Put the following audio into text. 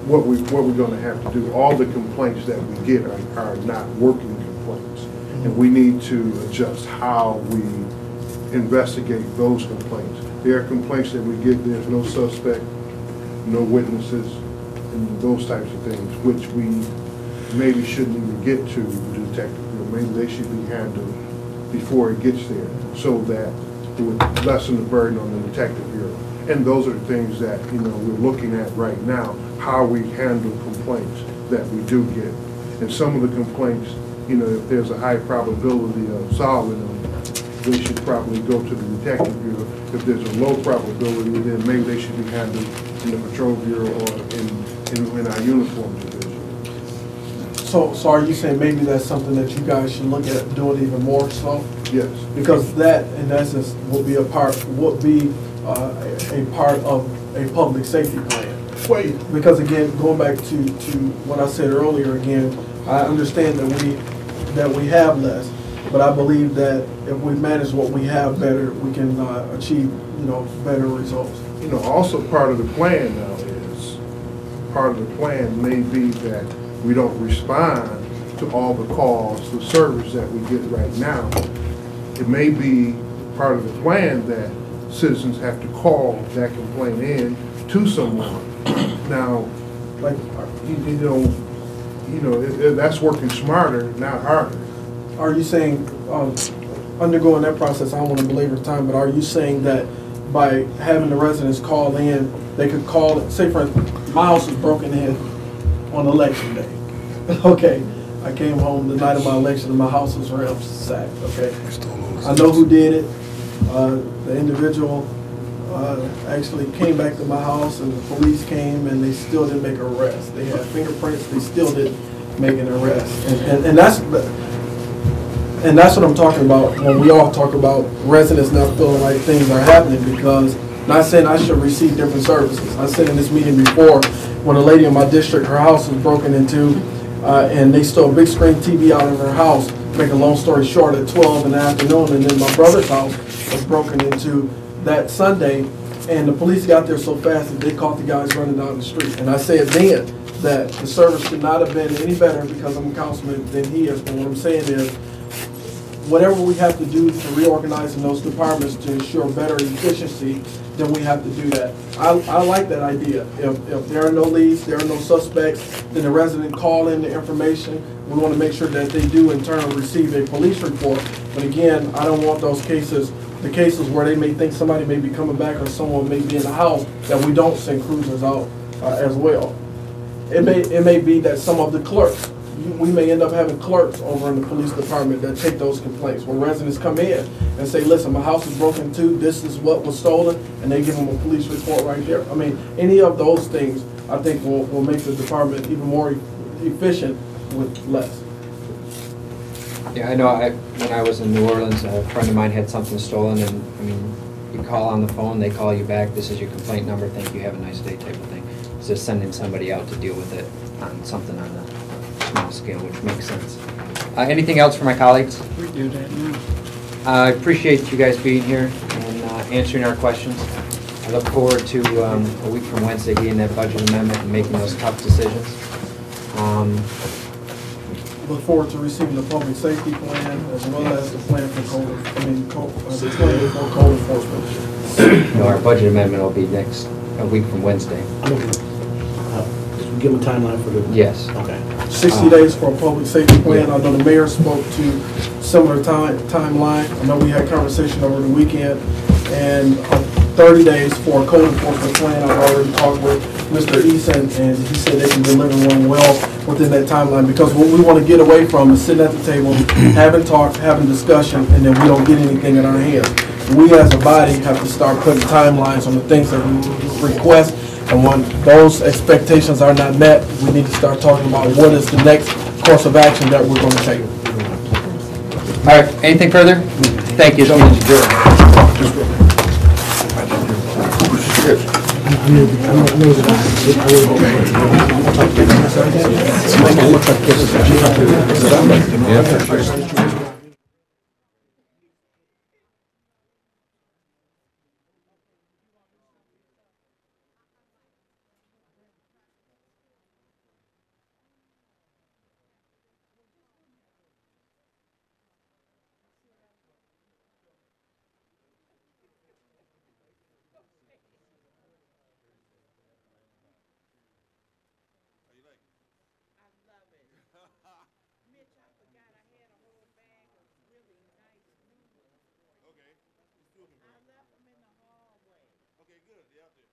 what we're going to have to do. All the complaints that we get are not working complaints, and we need to adjust how we investigate those complaints. There are complaints that we get, there's no suspect, no witnesses, and those types of things, which we maybe shouldn't even get to the detective bureau. Maybe they should be handled before it gets there, so that it would lessen the burden on the detective bureau. And those are the things that, you know, we're looking at right now, how we handle complaints that we do get. And some of the complaints, you know, if there's a high probability of solving them, they should probably go to the detective bureau. If there's a low probability, then maybe they should be handled in the patrol bureau or in our uniform division. So are you saying maybe that's something that you guys should look at doing even more so? Yes. Because that, in essence, will be a part of a public safety plan. Wait. Because again, going back to what I said earlier, again, I understand that we have less, but I believe that if we manage what we have better, we can achieve, you know, better results. You know, also part of the plan now is, part of the plan may be that we don't respond to all the calls, the service that we get right now. It may be part of the plan that citizens have to call that complaint in to someone. Now, like, you know, that's working smarter, not harder. Are you saying, undergoing that process, I don't want to belabor time, but are you saying that by having the residents call in, they could call, say for instance, my house was broken in on election day. Okay, I came home the night of my election and my house was ransacked, okay? I know who did it. The individual actually came back to my house and the police came and they still didn't make an arrest. They had fingerprints, they still didn't make an arrest. And that's what I'm talking about when we all talk about residents not feeling like things are happening, because not saying I should receive different services. I said in this meeting before, when a lady in my district, her house was broken into and they stole a big screen TV out of her house. Make a long story short, at 12 in the afternoon, and then my brother's house was broken into that Sunday, and the police got there so fast that they caught the guys running down the street. And I said then that the service could not have been any better because I'm a councilman than he is, but what I'm saying is, whatever we have to do to reorganize in those departments to ensure better efficiency, then we have to do that. I like that idea. If there are no leads, there are no suspects, then the resident call in the information. We want to make sure that they do in turn receive a police report. But again, I don't want those cases, the cases where they may think somebody may be coming back or someone may be in the house, that we don't send cruisers out as well. It may be that some of the clerks, we may end up having clerks over in the police department that take those complaints, where residents come in and say, listen, my house is broken too, this is what was stolen, and they give them a police report right there. I mean, any of those things, I think will make the department even more efficient with less. Yeah, I know when I was in New Orleans, a friend of mine had something stolen, and I mean, you call on the phone, they call you back, this is your complaint number, thank you, have a nice day type of thing. It's just sending somebody out to deal with it on something on a small scale, which makes sense. Anything else for my colleagues? We do that now. I appreciate you guys being here and answering our questions. I look forward to a week from Wednesday getting that budget amendment and making those tough decisions. Look forward to receiving the public safety plan as well as the plan for code enforcement. No, our budget amendment will be a week from Wednesday. Give them a timeline for the... Yes. Okay. 60 days for a public safety plan. I know the mayor spoke to similar timeline. I know we had conversation over the weekend, and 30 days for a code enforcement plan. I've already talked with Mr. Eason, and he said they can deliver one well within that timeline, because what we want to get away from is sitting at the table, having talk, having discussion, and then we don't get anything in our hands. We as a body have to start putting timelines on the things that we request. And when those expectations are not met, we need to start talking about what is the next course of action that we're going to take. All right, anything further? Thank you. good, yeah, I did.